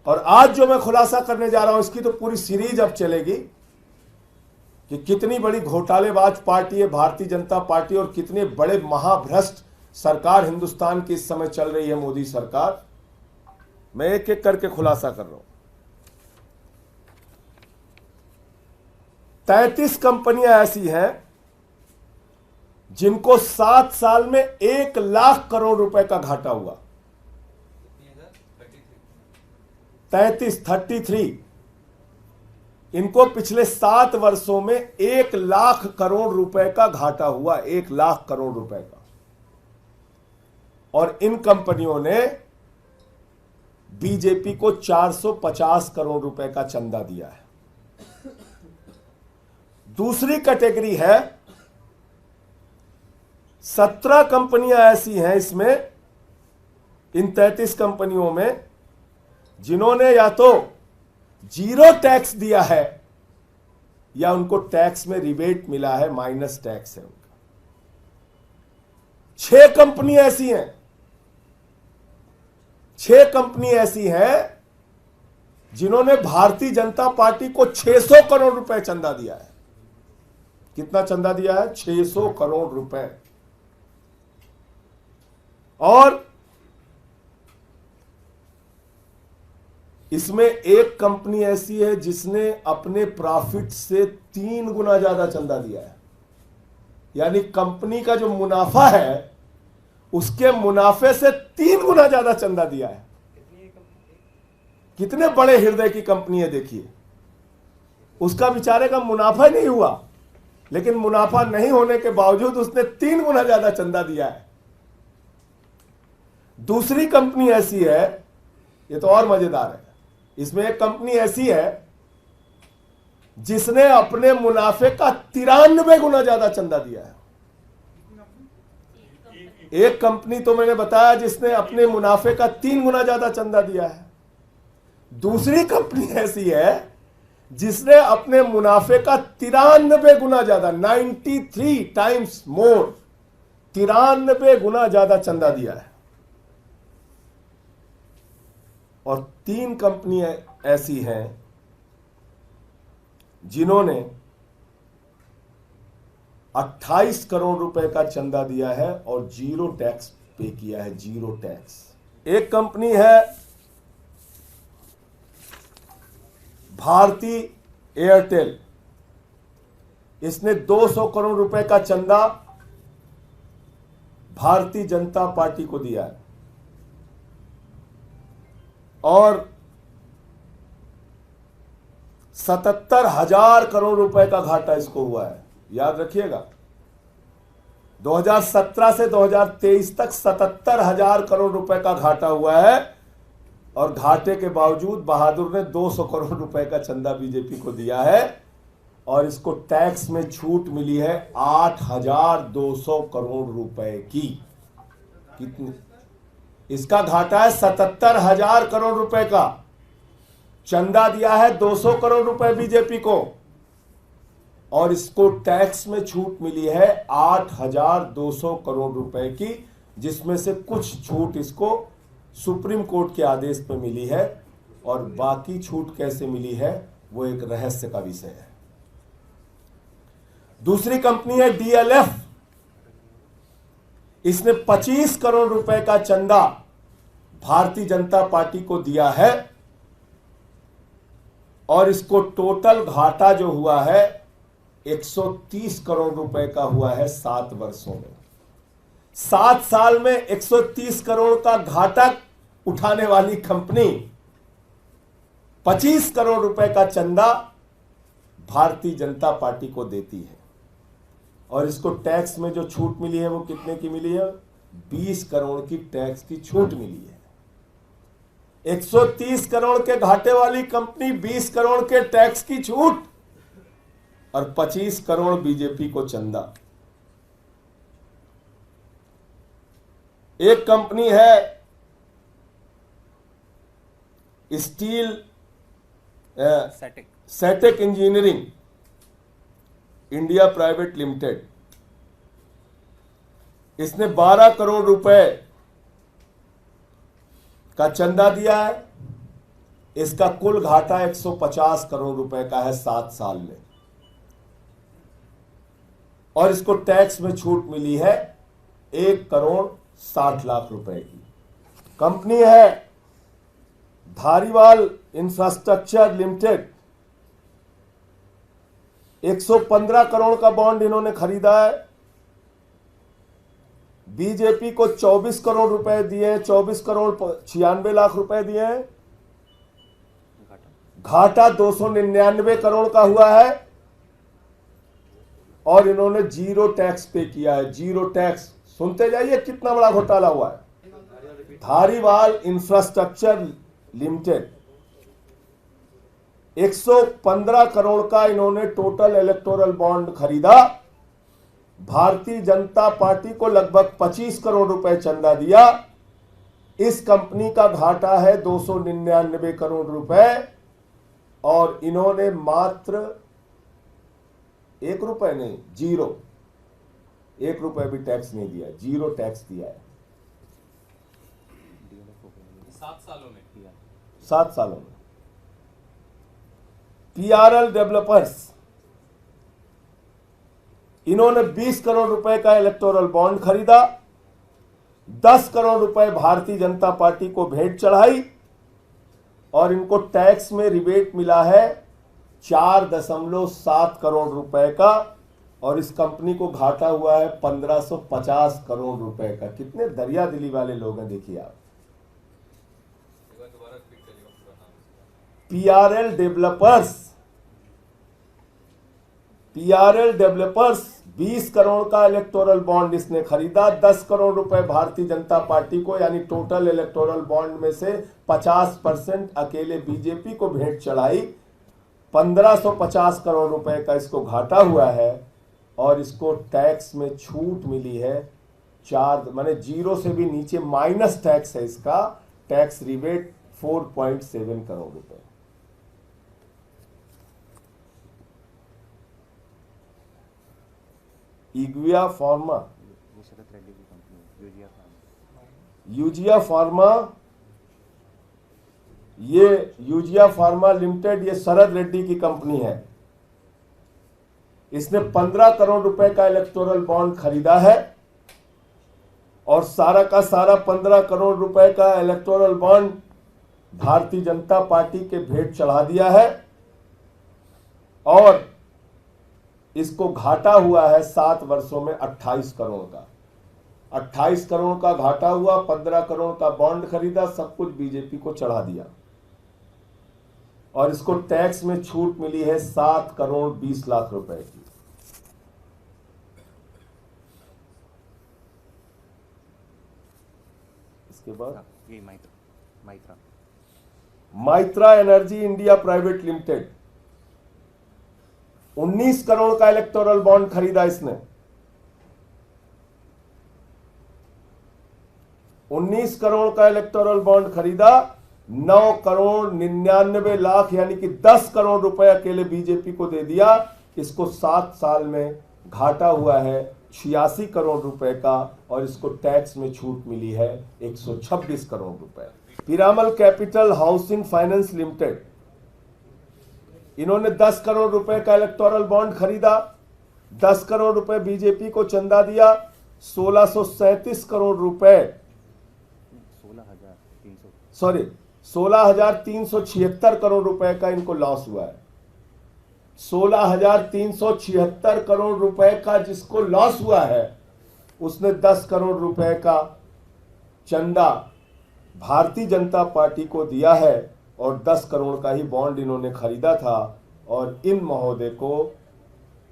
और आज जो मैं खुलासा करने जा रहा हूं, इसकी तो पूरी सीरीज अब चलेगी कि कितनी बड़ी घोटालेबाज पार्टी है भारतीय जनता पार्टी और कितने बड़े महाभ्रष्ट सरकार हिंदुस्तान की इस समय चल रही है, मोदी सरकार। मैं एक एक करके खुलासा कर रहा हूं। 33 कंपनियां ऐसी हैं जिनको 7 साल में 1 लाख करोड़ रुपए का घाटा हुआ। 33 इनको पिछले 7 वर्षों में 1 लाख करोड़ रुपए का घाटा हुआ, 1 लाख करोड़ रुपए का। और इन कंपनियों ने बीजेपी को 450 करोड़ रुपए का चंदा दिया है। दूसरी कैटेगरी है, 17 कंपनियां ऐसी हैं इसमें, इन 33 कंपनियों में, जिन्होंने या तो जीरो टैक्स दिया है या उनको टैक्स में रिबेट मिला है, माइनस टैक्स है उनका। 6 कंपनी ऐसी हैं, 6 कंपनी ऐसी हैं जिन्होंने भारतीय जनता पार्टी को 600 करोड़ रुपए चंदा दिया है। कितना चंदा दिया है? 600 करोड़ रुपए। और इसमें एक कंपनी ऐसी है जिसने अपने प्रॉफिट से 3 गुना ज्यादा चंदा दिया है। यानी कंपनी का जो मुनाफा है उसके मुनाफे से 3 गुना ज्यादा चंदा दिया है। कितने बड़े हृदय की कंपनी है देखिए। उसका बेचारे का मुनाफा ही नहीं हुआ, लेकिन मुनाफा नहीं होने के बावजूद उसने 3 गुना ज्यादा चंदा दिया है। दूसरी कंपनी ऐसी है, ये तो और मजेदार है, इसमें एक कंपनी ऐसी है जिसने अपने मुनाफे का 93 गुना ज्यादा चंदा दिया है। एक कंपनी तो मैंने बताया जिसने अपने मुनाफे का 3 गुना ज्यादा चंदा दिया है। दूसरी कंपनी ऐसी है जिसने अपने मुनाफे का 93 गुना ज्यादा, 93 टाइम्स मोर, 93 गुना ज्यादा चंदा दिया है। और 3 कंपनियां ऐसी हैं जिन्होंने 28 करोड़ रुपए का चंदा दिया है और जीरो टैक्स पे किया है, जीरो टैक्स। एक कंपनी है भारती एयरटेल, इसने 200 करोड़ रुपए का चंदा भारतीय जनता पार्टी को दिया है और 77,000 करोड़ रुपए का घाटा इसको हुआ है। याद रखिएगा, 2017 से 2023 तक 77,000 करोड़ रुपए का घाटा हुआ है और घाटे के बावजूद बहादुर ने 200 करोड़ रुपए का चंदा बीजेपी को दिया है और इसको टैक्स में छूट मिली है 8,200 करोड़ रुपए की। कितनी? इसका घाटा है 77,000 करोड़ रुपए का, चंदा दिया है 200 करोड़ रुपए बीजेपी को और इसको टैक्स में छूट मिली है 8,200 करोड़ रुपए की, जिसमें से कुछ छूट इसको सुप्रीम कोर्ट के आदेश पे मिली है और बाकी छूट कैसे मिली है वो एक रहस्य का विषय है। दूसरी कंपनी है डीएलएफ, इसने 25 करोड़ रुपए का चंदा भारतीय जनता पार्टी को दिया है और इसको टोटल घाटा जो हुआ है 130 करोड़ रुपए का हुआ है 7 वर्षों में। 7 साल में 130 करोड़ का घाटा उठाने वाली कंपनी 25 करोड़ रुपए का चंदा भारतीय जनता पार्टी को देती है और इसको टैक्स में जो छूट मिली है वो कितने की मिली है? 20 करोड़ की टैक्स की छूट मिली है। 130 करोड़ के घाटे वाली कंपनी 20 करोड़ के टैक्स की छूट और 25 करोड़ बीजेपी को चंदा। एक कंपनी है स्टील सैटेक इंजीनियरिंग इंडिया प्राइवेट लिमिटेड, इसने 12 करोड़ रुपए का चंदा दिया है। इसका कुल घाटा 150 करोड़ रुपए का है 7 साल में, और इसको टैक्स में छूट मिली है 1,60,00,000 रुपए की। कंपनी है धारीवाल इंफ्रास्ट्रक्चर लिमिटेड। 115 करोड़ का बॉन्ड इन्होंने खरीदा है। बीजेपी को 24 करोड़ रुपए दिए, 24 करोड़ 96 लाख रुपए दिए हैं। घाटा 299 करोड़ का हुआ है, और इन्होंने जीरो टैक्स पे किया है। जीरो टैक्स, सुनते जाइए कितना बड़ा घोटाला हुआ है। धारीवाल इंफ्रास्ट्रक्चर लिमिटेड 115 करोड़ का इन्होंने टोटल इलेक्टोरल बॉन्ड खरीदा। भारतीय जनता पार्टी को लगभग 25 करोड़ रुपए चंदा दिया। इस कंपनी का घाटा है 299 करोड़ रुपए, और इन्होंने मात्र 1 रुपए नहीं, जीरो, 1 रुपए भी टैक्स नहीं दिया, जीरो टैक्स दिया है 7 सालों में। पीआरएल डेवलपर्स, इन्होंने 20 करोड़ रुपए का इलेक्टोरल बॉन्ड खरीदा, 10 करोड़ रुपए भारतीय जनता पार्टी को भेंट चढ़ाई, और इनको टैक्स में रिबेट मिला है 4.7 करोड़ रुपए का, और इस कंपनी को घाटा हुआ है 1550 करोड़ रुपए का। कितने दरिया दिली वाले लोग हैं, देखिए आप। पीआरएल डेवलपर्स 20 करोड़ का इलेक्टोरल बॉन्ड इसने खरीदा, 10 करोड़ रुपए भारतीय जनता पार्टी को, यानी टोटल इलेक्टोरल बॉन्ड में से 50% अकेले बीजेपी को भेंट चढ़ाई। 1550 करोड़ रुपए का इसको घाटा हुआ है, और इसको टैक्स में छूट मिली है 4, माने जीरो से भी नीचे माइनस टैक्स है इसका, टैक्स रिबेट 4.7 करोड़ रुपए। इग्विया फार्मा, यूजिया फार्मा, ये यूजिया फार्मा लिमिटेड, ये शरद रेड्डी की कंपनी है। इसने 15 करोड़ रुपए का इलेक्टोरल बॉन्ड खरीदा है, और सारा का सारा 15 करोड़ रुपए का electoral bond Bharatiya Janata party के भेंट चढ़ा दिया है, और इसको घाटा हुआ है 7 वर्षों में 28 करोड़ का। 28 करोड़ का घाटा हुआ, 15 करोड़ का बॉन्ड खरीदा, सब कुछ बीजेपी को चढ़ा दिया, और इसको टैक्स में छूट मिली है 7 करोड़ 20 लाख रुपए की। इसके बाद ये Maitra energy India private limited, 19 crore का इलेक्टोरल बॉन्ड खरीदा इसने। 19 करोड़ का इलेक्टोरल बॉन्ड खरीदा, 9 करोड़ 99 लाख यानी कि 10 करोड़ रुपए अकेले बीजेपी को दे दिया। इसको 7 साल में घाटा हुआ है 86 करोड़ रुपए का, और इसको टैक्स में छूट मिली है 126 करोड़ रुपए। Piramal capital housing finance limited, इन्होंने 10 करोड़ रुपए का इलेक्टोरल बॉन्ड खरीदा, 10 करोड़ रुपए बीजेपी को चंदा दिया, 1637 करोड़ रुपए, 16,376 करोड़ रुपए का इनको लॉस हुआ है। 16,376 करोड़ रुपए का जिसको लॉस हुआ है, उसने 10 करोड़ रुपए का चंदा भारतीय जनता पार्टी को दिया है, और 10 करोड़ का ही बॉन्ड इन्होंने खरीदा था, और इन महोदय को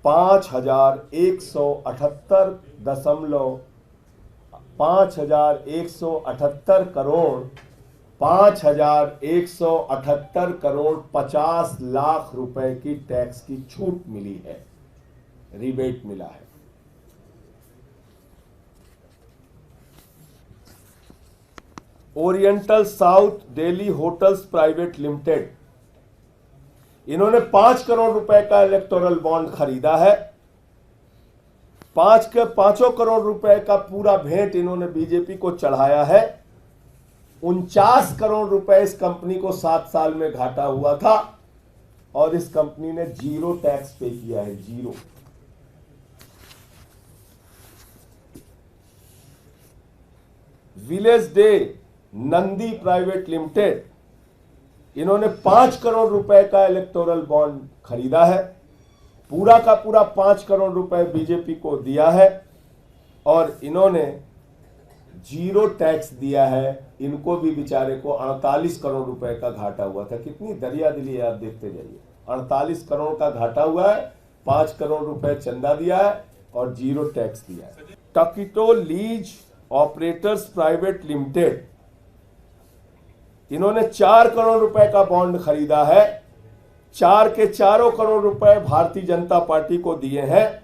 5,178 करोड़ 50 लाख रुपए की टैक्स की छूट मिली है, रिबेट मिला है। Oriental south Delhi hotels private limited, इन्होंने 5 करोड़ रुपए का इलेक्टोरल बॉन्ड खरीदा है। 5 करोड़ रुपए का पूरा भेंट इन्होंने बीजेपी को चढ़ाया है, 49 करोड़ रुपए इस कंपनी को 7 साल में घाटा हुआ था और इस कंपनी ने 0 टैक्स पे किया है, 0। Village day Nandi private limited, इन्होंने 5 करोड़ रुपए का इलेक्टोरल बॉन्ड खरीदा है, पूरा का पूरा 5 करोड़ रुपए बीजेपी को दिया है और इन्होंने 0 टैक्स दिया है। इनको भी बेचारे को 48 करोड़ रुपए का घाटा हुआ था। कितनी दरिया दिली है, आप देखते जाइए। 48 करोड़ का घाटा हुआ है, 5 करोड़ रुपए चंदा दिया है और 0 टैक्स दिया है। टकीटो लीज ऑपरेटर्स प्राइवेट लिमिटेड, इन्होंने 4 करोड़ रुपए का बॉन्ड खरीदा है, 4 के चारों करोड़ रुपए भारतीय जनता पार्टी को दिए हैं।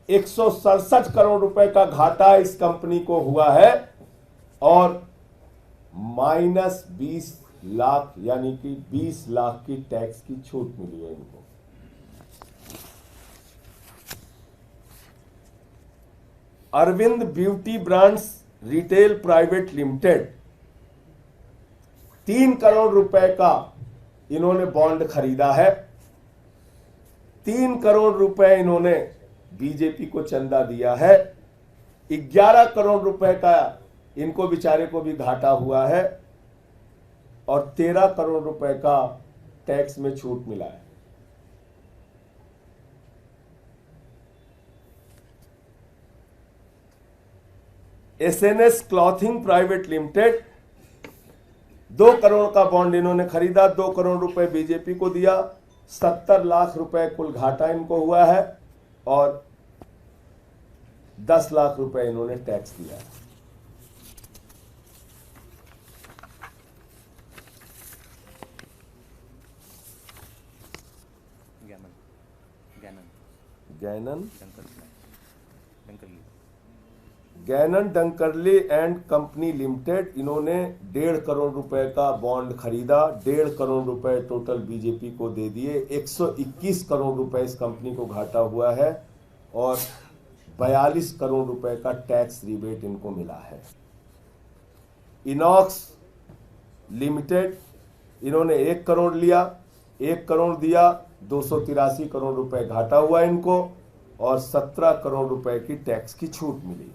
167 करोड़ रुपए का घाटा इस कंपनी को हुआ है और -20 लाख यानी कि 20 लाख की टैक्स की छूट मिली है इनको। Arvind beauty brands retail private limited, 3 crore रुपए का इन्होंने बॉन्ड खरीदा है, 3 करोड़ रुपए इन्होंने बीजेपी को चंदा दिया है, 11 करोड़ रुपए का इनको बेचारे को भी घाटा हुआ है और 13 करोड़ रुपए का टैक्स में छूट मिला है। SNS clothing private limited, 2 crore का बॉन्ड इन्होंने खरीदा, 2 करोड़ रुपए बीजेपी को दिया, 70 लाख रुपए कुल घाटा इनको हुआ है और 10 लाख रुपए इन्होंने टैक्स दिया है। गैनन डंकरले एंड कंपनी लिमिटेड, इन्होंने 1.5 करोड़ रुपए का बॉन्ड खरीदा, 1.5 करोड़ रुपए टोटल बीजेपी को दे दिए, 121 करोड़ रुपए इस कंपनी को घाटा हुआ है और 42 करोड़ रुपए का टैक्स रिबेट इनको मिला है। इनॉक्स लिमिटेड, इन्होंने 1 करोड़ लिया, 1 करोड़ दिया, 283 करोड़ रुपए घाटा हुआ इनको और 17 करोड़ रुपए की टैक्स की छूट मिली।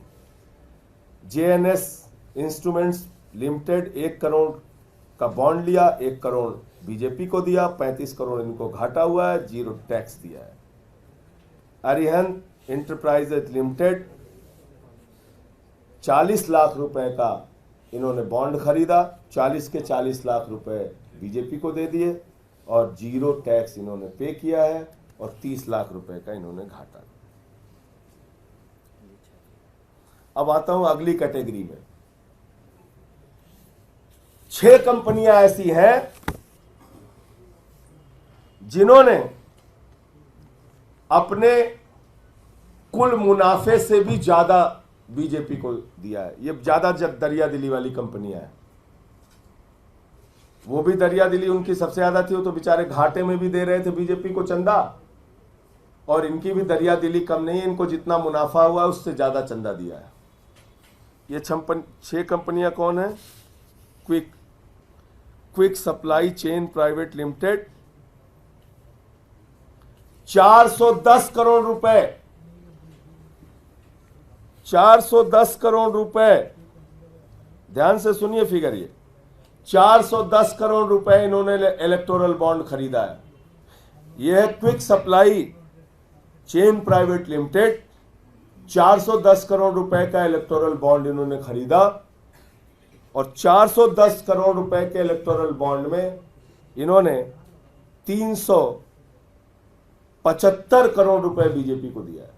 जेएनएस इंस्ट्रूमेंट्स लिमिटेड, 1 करोड़ का बॉन्ड लिया, 1 करोड़ बीजेपी को दिया, 35 करोड़ इनको घाटा हुआ है, 0 टैक्स दिया है। अरिहंत इंटरप्राइजेज लिमिटेड, 40 लाख रुपए का इन्होंने बॉन्ड खरीदा, 40 के 40 लाख रुपए बीजेपी को दे दिए और 0 टैक्स इन्होंने पे किया है और 30 लाख रुपए का इन्होंने घाटा। अब आता हूं अगली कैटेगरी में। 6 कंपनियां ऐसी हैं जिन्होंने अपने कुल मुनाफे से भी ज्यादा बीजेपी को दिया है। ये ज्यादा दरिया दिली वाली कंपनियां हैं। वो भी दरिया दिली उनकी सबसे ज्यादा थी, वो तो बेचारे घाटे में भी दे रहे थे बीजेपी को चंदा, और इनकी भी दरिया दिली कम नहीं है, इनको जितना मुनाफा हुआ उससे ज्यादा चंदा दिया है। ये 6 कंपनियां कौन है? Quick supply chain private limited, 410 crore रुपए, 410 करोड़ रुपए, ध्यान से सुनिए फिगर, ये 410 करोड़ रुपए इन्होंने इलेक्टोरल बॉन्ड खरीदा है। यह है quick supply chain private limited, 410 crore रुपए का इलेक्टोरल बॉन्ड इन्होंने खरीदा और 410 करोड़ रुपए के इलेक्टोरल बॉन्ड में इन्होंने 375 करोड़ रुपए बीजेपी को दिया है।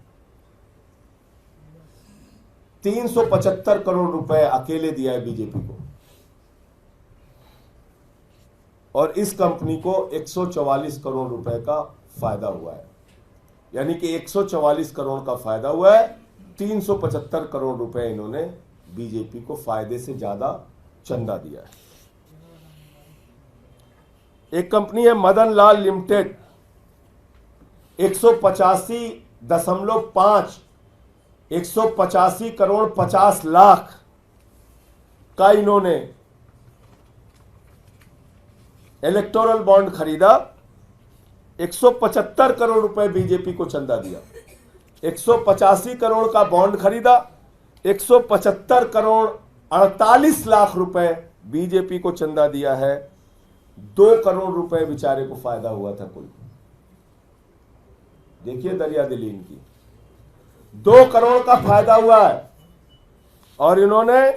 375 करोड़ रुपए अकेले दिया है बीजेपी को और इस कंपनी को 144 करोड़ रुपए का फायदा हुआ है। यानी कि 144 करोड़ का फायदा हुआ है, 375 करोड़ रुपए इन्होंने बीजेपी को फायदे से ज्यादा चंदा दिया है। एक कंपनी है मदन लाल लिमिटेड, 185.5 185 करोड़ 50 लाख का इन्होंने इलेक्टोरल बॉन्ड खरीदा, 175 करोड़ रुपए बीजेपी को चंदा दिया। 185 करोड़ का बॉन्ड खरीदा, 175 करोड़ 48 लाख रुपए बीजेपी को चंदा दिया है। 2 करोड़ रुपए बेचारे को फायदा हुआ था कुल। देखिए दरिया दिली इनकी, 2 करोड़ का फायदा हुआ है और इन्होंने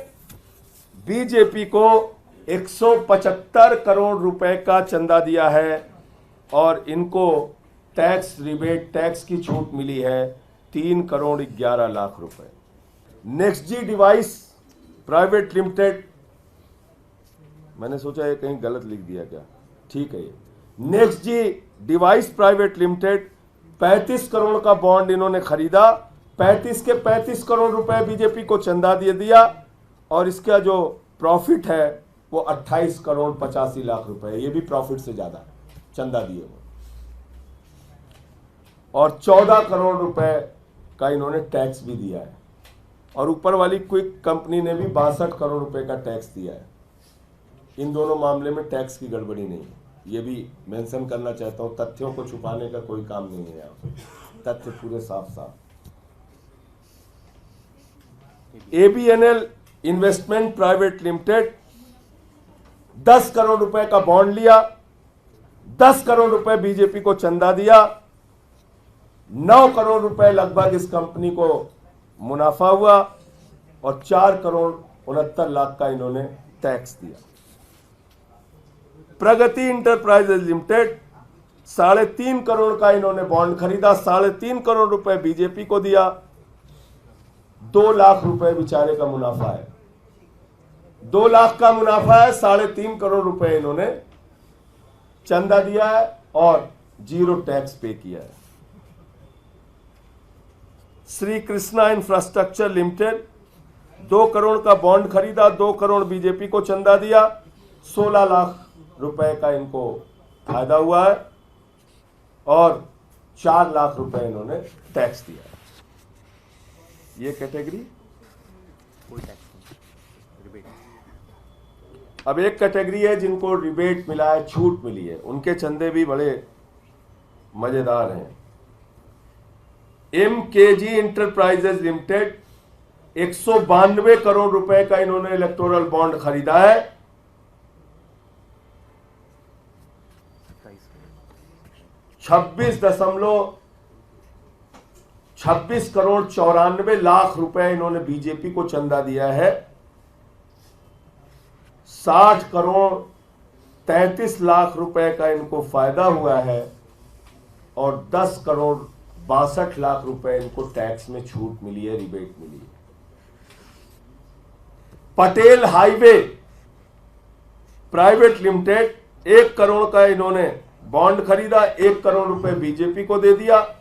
बीजेपी को 175 करोड़ रुपए का चंदा दिया है और इनको टैक्स रिबेट, टैक्स की छूट मिली है 3 करोड़ 11 लाख रुपए। नेक्स्ट जी डिवाइस प्राइवेट लिमिटेड, मैंने सोचा ये कहीं गलत लिख दिया क्या, ठीक है। ये नेक्स्ट जी डिवाइस प्राइवेट लिमिटेड 35 करोड़ का बॉन्ड इन्होंने खरीदा, 35 के 35 करोड़ रुपए बीजेपी को चंदा दे दिया और इसका जो प्रॉफिट है वो 28 करोड़ 85 लाख रुपए, ये भी प्रॉफिट से ज्यादा चंदा दिए वो। और 14 करोड़ रुपए का इन्होंने टैक्स भी दिया है और ऊपर वाली क्विक कंपनी ने भी 62 करोड़ रुपए का टैक्स दिया है। इन दोनों मामले में टैक्स की गड़बड़ी नहीं है, ये भी मेंशन करना चाहता हूं। तथ्यों को छुपाने का कोई काम नहीं है, यहाँ तथ्य पूरे साफ साफ। ABNL investment private limited 10 crore रुपए का बॉन्ड लिया, 10 करोड़ रुपए बीजेपी को चंदा दिया, 9 करोड़ रुपए लगभग इस कंपनी को मुनाफा हुआ और 4 करोड़ 69 लाख का इन्होंने टैक्स दिया। प्रगति इंटरप्राइजेज लिमिटेड 3.5 करोड़ का इन्होंने बॉन्ड खरीदा, 3.5 करोड़ रुपए बीजेपी को दिया, 2 लाख रुपए बेचारे का मुनाफा है। 2 लाख का मुनाफा है, 3.5 करोड़ रुपए इन्होंने चंदा दिया है और 0 टैक्स पे किया है। श्री कृष्णा इंफ्रास्ट्रक्चर लिमिटेड 2 करोड़ का बॉन्ड खरीदा, 2 करोड़ बीजेपी को चंदा दिया, 16 लाख रुपए का इनको फायदा हुआ है और 4 लाख रुपए इन्होंने टैक्स दिया है। ये कैटेगरी। अब एक कैटेगरी है जिनको रिबेट मिला है, छूट मिली है, उनके चंदे भी बड़े मजेदार हैं। MKG इंटरप्राइजेज लिमिटेड 192 करोड़ रुपए का इन्होंने इलेक्टोरल बॉन्ड खरीदा है, 26 करोड़ 94 लाख रुपए इन्होंने बीजेपी को चंदा दिया है, 60 करोड़ 33 लाख रुपए का इनको फायदा हुआ है और 10 करोड़ 62 लाख रुपए इनको टैक्स में छूट मिली है, रिबेट मिली है। Patel highway private limited 1 crore का इन्होंने बॉन्ड खरीदा, 1 करोड़ रुपए बीजेपी को दे दिया,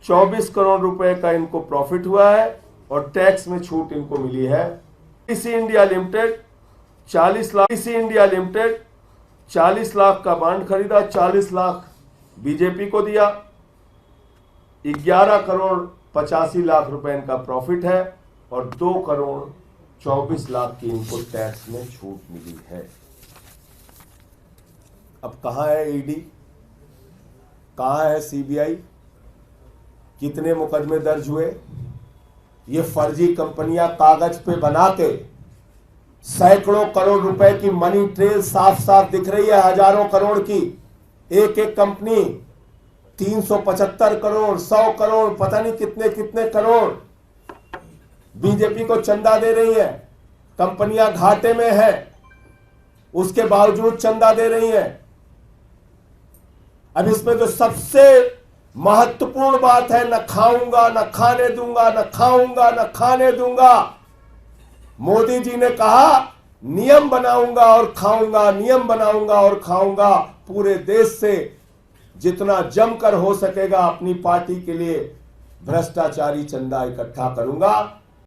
24 करोड़ रुपए का इनको प्रॉफिट हुआ है और टैक्स में छूट इनको मिली है। इसी इंडिया लिमिटेड 40 लाख का बॉन्ड खरीदा, 40 लाख बीजेपी को दिया, 11 करोड़ 85 लाख रुपए इनका प्रॉफिट है और 2 करोड़ 24 लाख की इनको टैक्स में छूट मिली है। अब कहां है ईडी, कहां है सीबीआई, कितने मुकदमे दर्ज हुए? ये फर्जी कंपनियां कागज पे बना के सैकड़ों करोड़ रुपए की मनी ट्रेल साफ साफ दिख रही है, हजारों करोड़ की एक एक कंपनी, 375 करोड़ 100 करोड़ पता नहीं कितने कितने करोड़ बीजेपी को चंदा दे रही है। कंपनियां घाटे में है, उसके बावजूद चंदा दे रही है। अब इसमें जो सबसे महत्वपूर्ण बात है, न खाऊंगा न खाने दूंगा, न खाऊंगा न खाने दूंगा। मोदी जी ने कहा नियम बनाऊंगा और खाऊंगा, नियम बनाऊंगा और खाऊंगा। पूरे देश से जितना जमकर हो सकेगा अपनी पार्टी के लिए भ्रष्टाचारी चंदा इकट्ठा करूंगा।